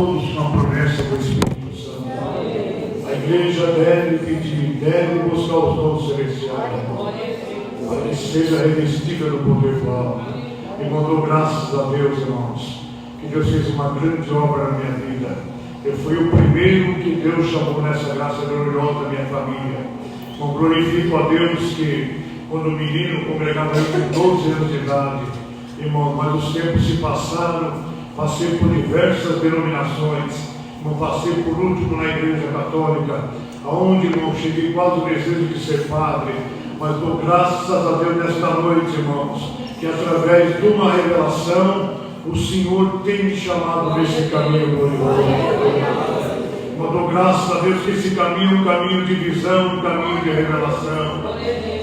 todos com a promessa do Espírito Santo. A igreja deve pedir, deve buscar os dons celestiais, para que seja revestida do poder do alto. E mandou graças a Deus, irmãos, que Deus fez uma grande obra na minha vida. Eu fui o primeiro que Deus chamou nessa graça gloriosa da minha família. Eu glorifico a Deus que, quando o menino congregava eu com 12 anos de idade, irmão, mas os tempos se passaram, passei por diversas denominações, irmão, passei por último na igreja católica, aonde, irmão, cheguei quase o desejo de ser padre, mas dou graças a Deus nesta noite, irmãos, que através de uma revelação, o Senhor tem me chamado nesse caminho glorioso. Eu dou graças a Deus que esse caminho é um caminho de visão, um caminho de revelação.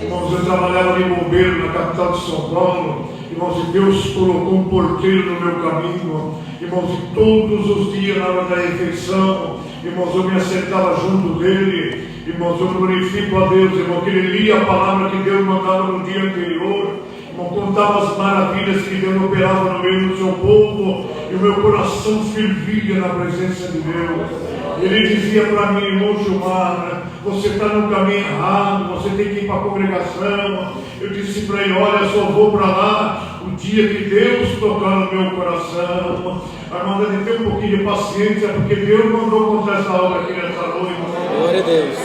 Irmãos, eu trabalhava ali bombeiro na capital de São Paulo. Irmãos, e Deus colocou um porteiro no meu caminho. Irmãos, e todos os dias na hora da refeição, irmãos, eu me acertava junto dele. Irmãos, eu glorifico a Deus, irmão, que ele lia a palavra que Deus mandava no dia anterior. Irmão, contava as maravilhas que Deus operava no meio do seu povo. E o meu coração fervia na presença de Deus. Ele dizia para mim, irmão Gilmar, você está no caminho errado, você tem que ir para a congregação. Eu disse para ele, olha, eu só vou para lá o dia que Deus tocar no meu coração. Armando, ele tem um pouquinho de paciência, porque Deus mandou contar essa obra aqui nessa noite. Glória a Deus.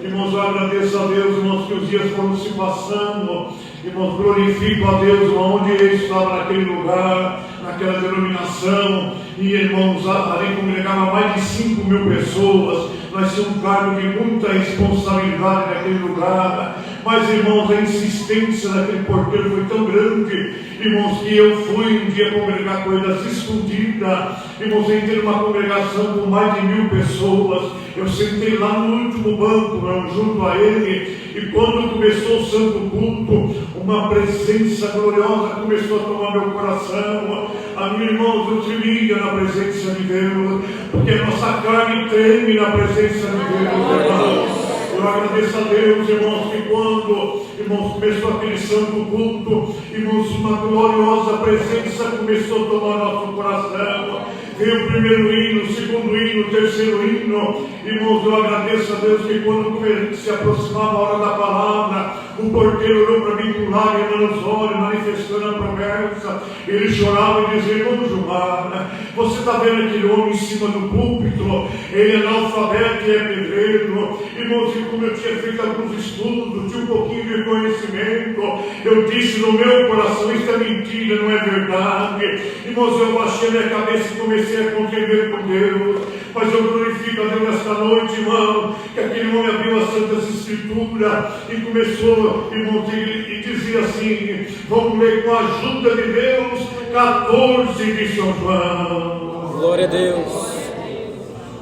Irmãos, eu agradeço a Deus, irmãos, que os dias foram se passando. Irmãos, glorifico a Deus onde ele estava naquele lugar, naquela denominação. E, irmãos, ali congregava mais de 5.000 pessoas. Nós tínhamos um cargo de muita responsabilidade naquele lugar. Mas, irmãos, a insistência daquele porteiro foi tão grande, irmãos, que eu fui um dia congregar com ele às escondidas. Irmãos, eu entrei numa congregação com mais de 1.000 pessoas. Eu sentei lá no último banco, irmão, junto a ele. E quando começou o santo culto, uma presença gloriosa começou a tomar meu coração. A minha irmã, eu tremia na presença de Deus, porque a nossa carne treme na presença de Deus, irmãos. Eu agradeço a Deus, irmãos, que quando, irmãos, começou aquele santo culto, irmãos, uma gloriosa presença começou a tomar nosso coração. Veio o primeiro hino, o segundo hino, o terceiro hino. Irmãos, eu agradeço a Deus que quando se aproximava a hora da palavra, o porteiro olhou para mim com lágrimas nos olhos, manifestando a promessa. Ele chorava e dizia, irmão Gilmar, você está vendo aquele homem em cima do púlpito? Ele é analfabeto e é pedreiro. Irmãos, e como eu tinha feito alguns estudos, tinha um pouquinho de conhecimento, eu disse no meu coração, isso é mentira, não é verdade. Irmãos, eu baixei minha cabeça e comecei a contender com Deus. Mas eu glorifico a Deus nesta noite, irmão, que aquele homem abriu as Santas Escrituras e começou, irmão, e dizia assim, vamos ler com a ajuda de Deus, 14 de São João. Glória a Deus.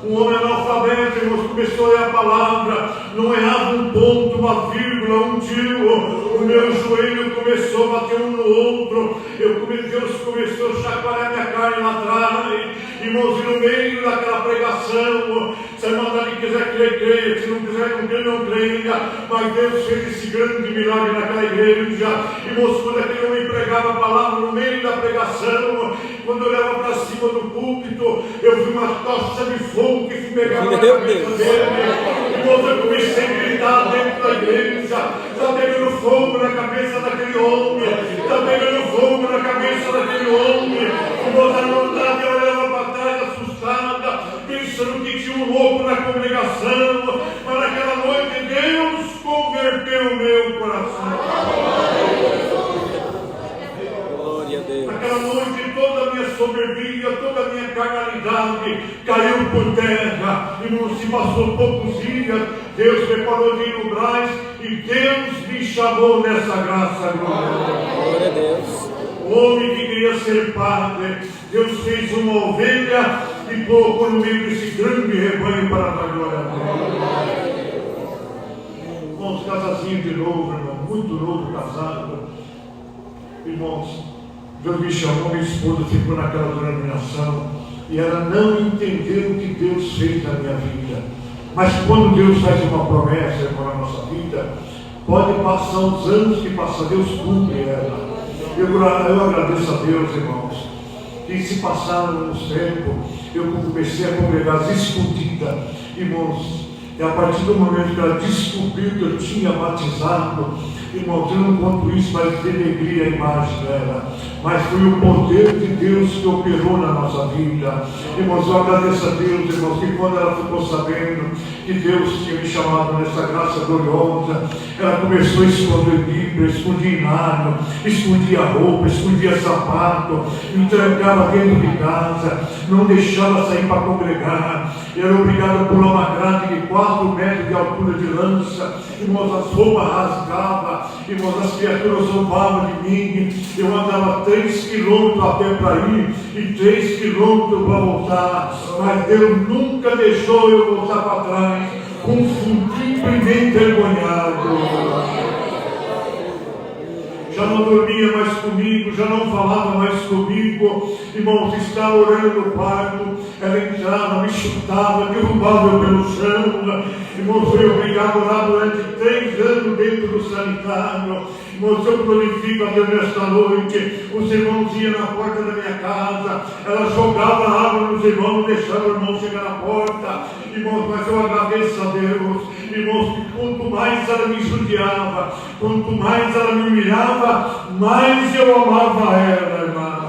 Um homem analfabeto, irmãos, começou a ler a palavra, não errava um ponto, uma vírgula, um tio. O meu joelho começou a bater um no outro. Deus começou a chacoalhar minha carne lá atrás. Irmãos, e no meio daquela pregação, se a irmã quiser crer, creia. Se não quiser, não creia, não creia. Mas Deus fez esse grande milagre naquela igreja. Irmãos, quando aquele homem pregava a palavra no meio da pregação, quando eu olhava para cima do púlpito, eu vi uma tocha de fogo que pegava na cabeça dele. Irmãos, eu comecei a gritar dentro da igreja, está pegando fogo na cabeça daquele homem, está pegando fogo na cabeça daquele homem. Irmãos, a vontade eu olhava para trás assustada, pensando que tinha um louco na congregação, mas naquela noite Deus converteu o meu coração. Naquela noite toda a minha soberbia, toda a minha carnalidade caiu por terra. E não se passou poucos dias, Deus preparou de ir no Brás e Deus me chamou nessa graça gloriosa. Glória a Deus. O homem que queria ser padre, Deus fez uma ovelha e colocou no meio desse grande rebanho para dar glória a Deus. Irmãos, casazinho de novo, irmão, muito novo casado. Irmãos, Deus me chamou, minha esposa ficou naquela denominação e ela não entendeu o que Deus fez na minha vida. Mas quando Deus faz uma promessa, irmão, na nossa vida, pode passar os anos que passar, Deus cumpre ela. Eu agradeço a Deus, irmãos, que se passaram nos tempos, eu comecei a congregar escondida, irmãos, e a partir do momento que ela descobriu que eu tinha batizado, irmãos, eu não conto isso para denegrir a imagem dela, mas foi o poder de Deus que operou na nossa vida. Irmãos, eu agradeço a Deus, irmãos, que quando ela ficou sabendo que Deus tinha me chamado nessa graça gloriosa, ela começou a esconder Bíblia, escondia inário, escondia roupa, escondia sapato, me trancava dentro de casa, não deixava sair para congregar, era obrigada a pular uma grade de 4 metros de altura de lança, irmãos, as roupas rasgavam, irmãos, as criaturas zombavam de mim, eu andava 3 quilômetros a pé para ir e 3 quilômetros para voltar, mas Deus nunca deixou eu voltar para trás, confundido e nem envergonhado. Já não dormia mais comigo, já não falava mais comigo, irmãos, estava orando no quarto, ela entrava, me chutava, derrubava eu pelo chão, irmãos, fui obrigado a orar durante 3 anos dentro do sanitário. Irmãos, eu glorifico a Deus nesta noite. Os irmãos iam na porta da minha casa, ela jogava água nos irmãos, deixava o irmão chegar na porta. Irmãos, mas eu agradeço a Deus, irmãos, que quanto mais ela me judiava, quanto mais ela me humilhava, mais eu amava ela, irmão.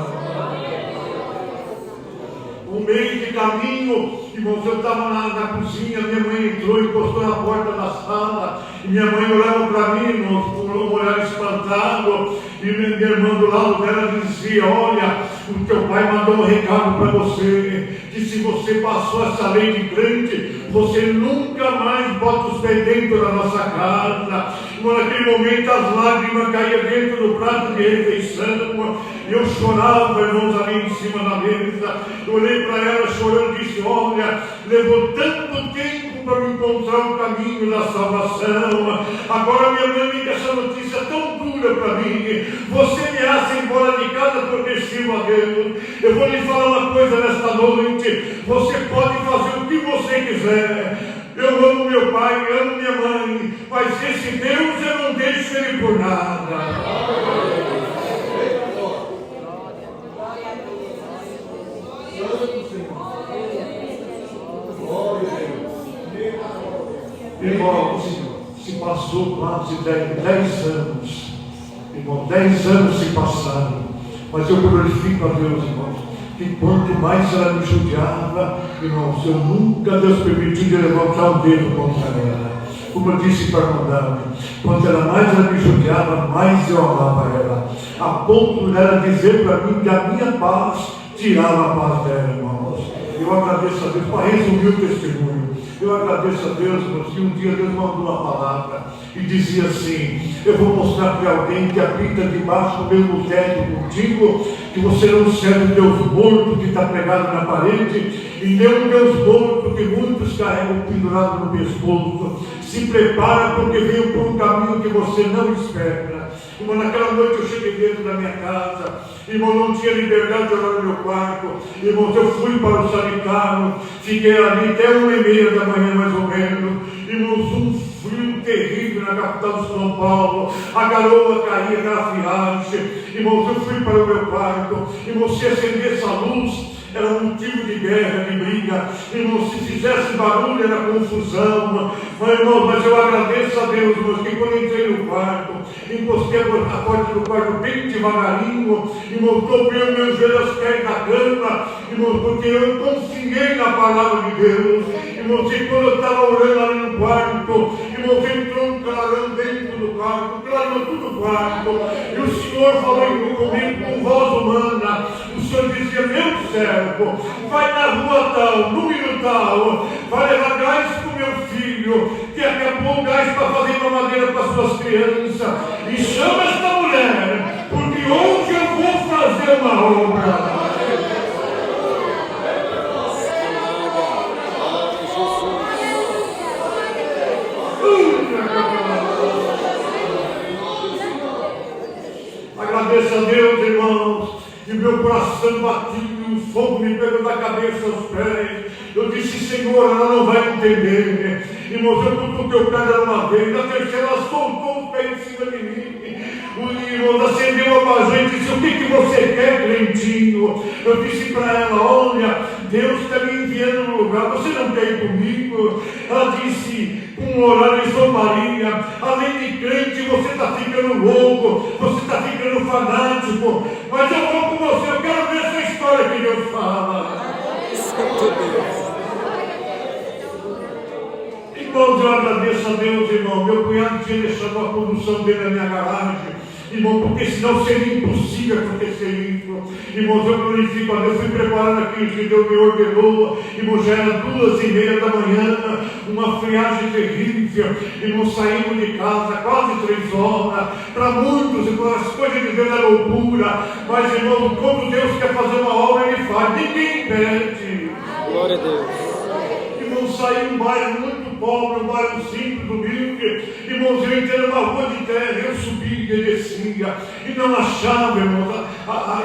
Um meio de caminho, irmãos, eu estava na cozinha, minha mãe entrou e encostou na porta da sala, e minha mãe olhava para mim, irmãos, com um olhar espantado, e minha irmã do lado dela dizia: olha, o teu pai mandou um recado para você, que se você passou essa lei de crente, você nunca mais bota os pés dentro da nossa casa. E naquele momento as lágrimas caíam dentro do prato de refeição, e eu chorava, irmãos, ali em cima da mesa. Eu olhei para ela chorando e disse: olha, levou tanto tempo para me encontrar o caminho da salvação, agora minha mãe me deu essa notícia tão dura para mim, você me acha embora de casa porque sirvo a Deus. Eu vou lhe falar uma coisa nesta noite: você pode fazer o que você quiser, eu amo meu pai, amo minha mãe, mas esse Deus eu não deixo ele por nada. Irmãos, se passou quase 10 anos, irmão, 10 anos se passaram, mas eu glorifico a Deus, irmãos, que quanto mais ela me judiava, irmãos, eu nunca Deus permitiu de levantar o dedo contra ela. Como eu disse para a irmã, quanto mais ela me judiava, mais eu amava ela, a ponto dela dizer para mim que a minha paz tirava a paz dela, irmãos. Eu agradeço a Deus, para resumir o testemunho, eu agradeço a Deus, irmãos, que um dia Deus mandou uma palavra e dizia assim: eu vou mostrar para alguém que habita debaixo do mesmo teto contigo, que você não serve o Deus morto que está pregado na parede, e nem o Deus morto que muitos carregam pendurado no pescoço. Se prepara, porque veio por um caminho que você não espera. Irmão, naquela noite eu cheguei dentro da minha casa, irmão, não tinha liberdade de orar no meu quarto, irmãos, eu fui para o sanitário, fiquei ali até 1h30 da manhã mais ou menos, irmãos, um frio terrível na capital de São Paulo, a garoa caía, aquela friagem, irmãos, eu fui para o meu quarto, irmãos, se acendesse a luz, era um motivo de guerra, de briga, irmãos, se fizesse barulho era confusão, mas eu agradeço a Deus, irmãos, que quando entrei no quarto, encostei a porta do quarto bem devagarinho, irmãos, dobrei os meus joelhos aos pés da cama, irmãos, porque eu confiei na palavra de Deus, irmãos, e quando eu estava orando ali no quarto, irmãos, entrou um clarão dentro do quarto, clareou tudo o quarto, e o Senhor falou comigo com voz humana. O Senhor dizia: meu servo, vai na rua tal, número tal, vai levar gás para o meu filho, que acabou o gás para fazer uma madeira para suas crianças, e chama esta mulher, porque hoje eu vou fazer uma obra. Agradeço a Deus, irmãos, e meu coração batia, um fogo me pegou da cabeça aos pés. Eu disse: Senhor, ela não vai entender. Irmãos, eu cutuquei o pé dela uma vez, na terceira ela soltou os pés em cima de mim. irmãos, acendeu a bajante e disse: o que você quer, crentinho? Eu disse para ela: olha, Deus está me enviando no lugar, você não quer ir comigo? Ela disse com um olhar de zombaria: além de crente, você está ficando louco, você está ficando fanático, mas eu vou com você, eu quero ver essa história que Deus fala. Santo Deus. Irmãos, eu agradeço a Deus, irmão. Meu cunhado tinha deixado a condução dele na minha garagem, irmão, porque senão seria impossível acontecer isso. Irmãos, eu glorifico a Deus, fui preparando aquilo que Deus me ordenou. Irmão, já era 2:30 da manhã, uma friagem terrível. Irmão, saímos de casa quase 3 horas. Para muitos, irmão, as coisas de Deus é loucura, mas, irmão, quando Deus quer fazer uma obra, Ele faz, ninguém impede. Glória a Deus. Irmãos, saí um bairro muito pobre, um bairro simples, humilde. Irmãos, eu entrei numa rua de terra, eu subia e descia, e não achava, irmãos,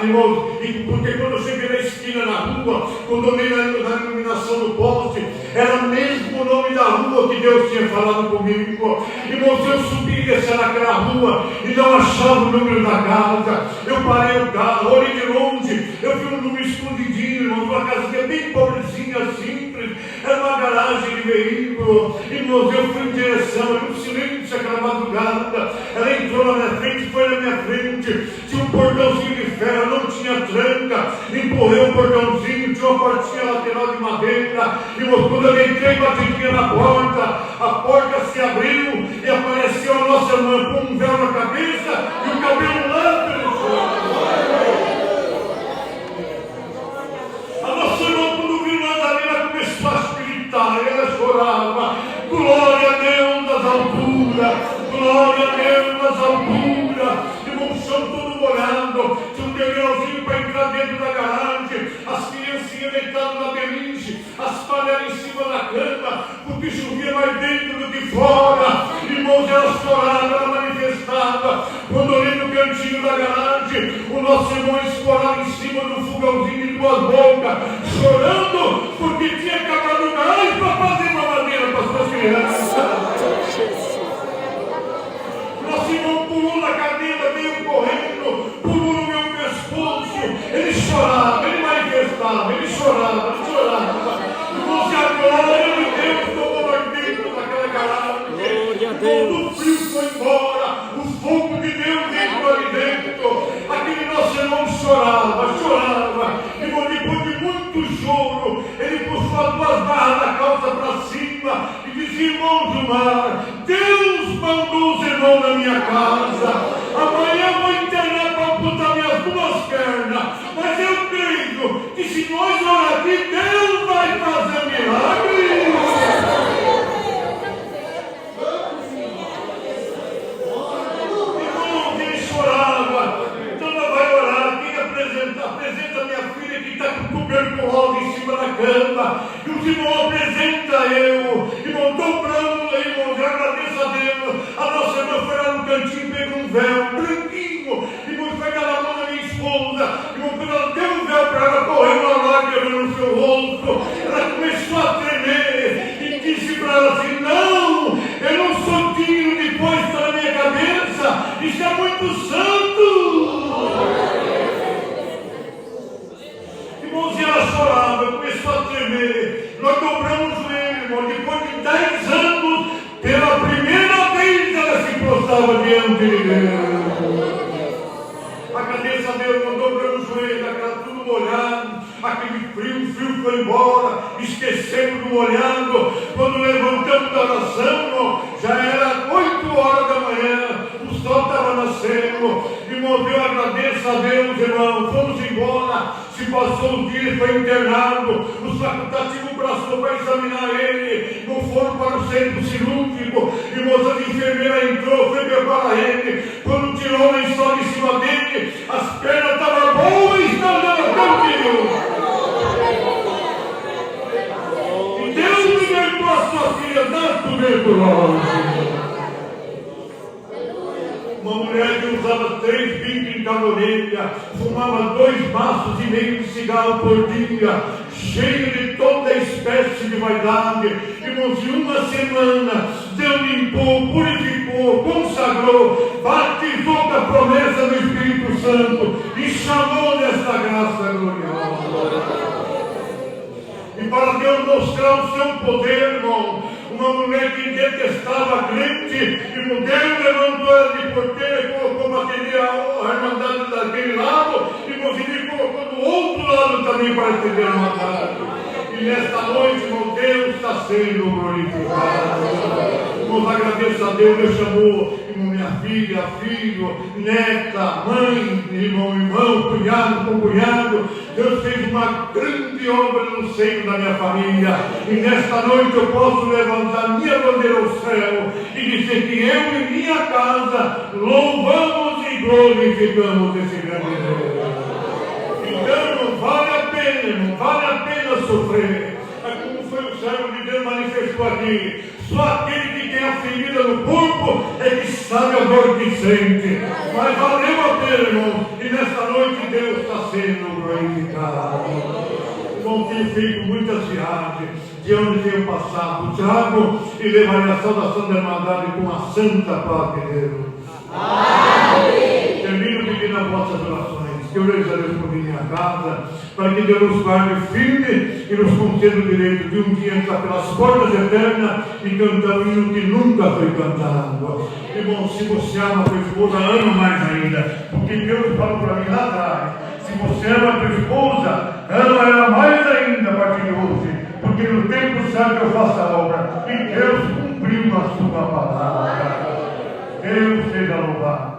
irmãos, porque quando eu cheguei na esquina na rua, quando eu olhei na iluminação do poste, era mesmo o nome da rua que Deus tinha falado comigo. Irmãos, eu subi e desci naquela rua, e não achava o número da casa. Eu parei o carro, olhei de longe, eu vi um número escondidinho, irmãos, uma casinha bem pobrezinha, simples, era uma garagem de veículo. Irmãos, eu fui em direção, no silêncio, aquela madrugada, ela entrou na minha frente, foi na minha frente, tinha um portãozinho de ferro, não tinha tranca, empurrei o portãozinho, tinha uma portinha lateral de madeira. Irmãos, quando eu entrei, bati na porta, a porta se abriu e apareceu a nossa irmã com um véu na cabeça e o cabelo lá pelo chão. A nossa irmã, quando viu nós ali, ela começou a gritar, ela chorava: glória a Deus das alturas, glória a Deus das alturas. Irmão, o chão todo molhado, tinha um degrauzinho para entrar dentro da garagem, as criancinhas deitadas na beliche, as panelas em cima da cama, porque chovia mais dentro do que fora. Irmãos, ela chorava, ela manifestava. Quando olhei no cantinho da garagem, o nosso irmão escorava em cima do fogãozinho de 2 bocas, chorando porque tinha acabado o gás para fazer mamadeira para as suas crianças. Nosso irmão pulou na cadeira, veio correndo, pulou no meu pescoço. Ele chorava, ele manifestava, ele chorava, ele chorava. Irmãos, e a glória de Deus tomou lá dentro daquela garagem. Glória a Deus. O frio foi embora, o fogo de Deus entrou ali dentro. Aquele nosso irmão chorava, chorava. Irmão, depois de muito choro, ele puxou as 2 barras da calça para cima e dizia: irmão Gilmar, Deus mandou os irmãos na minha casa. Amanhã eu vou internar para amputar minhas 2 pernas, mas eu creio que se nós orar aqui, Deus vai fazer milagre. Apresenta minha filha que está com tuberculose em cima da cama. E o irmão apresenta eu. Irmão, dobrando, irmão, eu agradeço a Deus. A nossa irmã foi lá no cantinho, pegou um véu branquinho. Irmão, foi na mão da minha esposa. Irmão, quando ela deu um véu para ela, correu uma lágrima no seu rosto. Ela começou a tremer e disse para ela assim: não, eu não sou digno de pôr isso na minha cabeça. Isso é muito santo. Irmãos, e ela chorava, começou a tremer. Nós dobramos o joelho, irmão. Depois de 10 anos, pela primeira vez ela se prostrava diante de Deus. Agradeço a Deus, nós dobramos o joelho, aquela tudo molhado, aquele frio, o frio foi embora, esquecemos do molhado. Quando levantamos da oração, irmão, já era 8 horas da manhã, o sol estava nascendo. Irmão, eu agradeço a Deus, irmão. Fomos embora, se passou um dia, foi internado. O facultativo passou para examinar ele. Não foram para o centro cirúrgico. Irmãos, a enfermeira entrou, foi preparar ele. Quando tirou o lençol em cima dele, as pernas estavam boas e estavam levantando de Deus. E Deus libertou a sua filha da tuberculose. Uma mulher que usava 3 bicos em cada orelha, fumava 2 maços e meio de cigarro por dia, cheio de toda espécie de vaidade. Irmãos, em uma semana, Deus limpou, purificou santificou, consagrou, batizou com a promessa do Espírito Santo e chamou nessa graça gloriosa. E para Deus mostrar o seu poder, irmão, uma mulher que detestava crente, e Deus levantou ela de porteira e colocou bateria a irmandade daquele lado, e Mogi colocou do outro lado também para estender a irmandade. E nesta noite, meu Deus está sendo glorificado. Irmãos, agradeço a Deus, Deus chamou minha filha, filho, neta, mãe, irmão, cunhado, concunhado. Deus fez uma grande obra no seio da minha família. E nesta noite eu posso levantar minha bandeira ao céu e dizer que eu e minha casa louvamos e glorificamos esse grande Deus. Então não vale a pena sofrer. É como foi o servo de Deus manifestou aqui. Só aquele que tem a ferida no corpo é que sabe a dor que sente. Mas valeu a pena, irmão. E nesta noite Deus está sendo glorificado. Irmão, tenho feito muitas viagens. De onde tenho passado, trago e levarei a saudação da Irmandade com a santa paz de Deus. Amém. Termino pedindo as vossas orações. Que eu rezo a Deus por minha casa, para que Deus nos guarde firme e nos conceda o direito de um dia entrar pelas portas eternas e cantar um hino que nunca foi cantado. Irmão, se você ama a tua esposa, ama mais ainda, porque Deus falou para mim lá atrás: se você ama a tua esposa, ama ela mais ainda a partir de hoje, porque no tempo certo eu faço a obra, e Deus cumpriu a sua palavra. Deus seja louvado.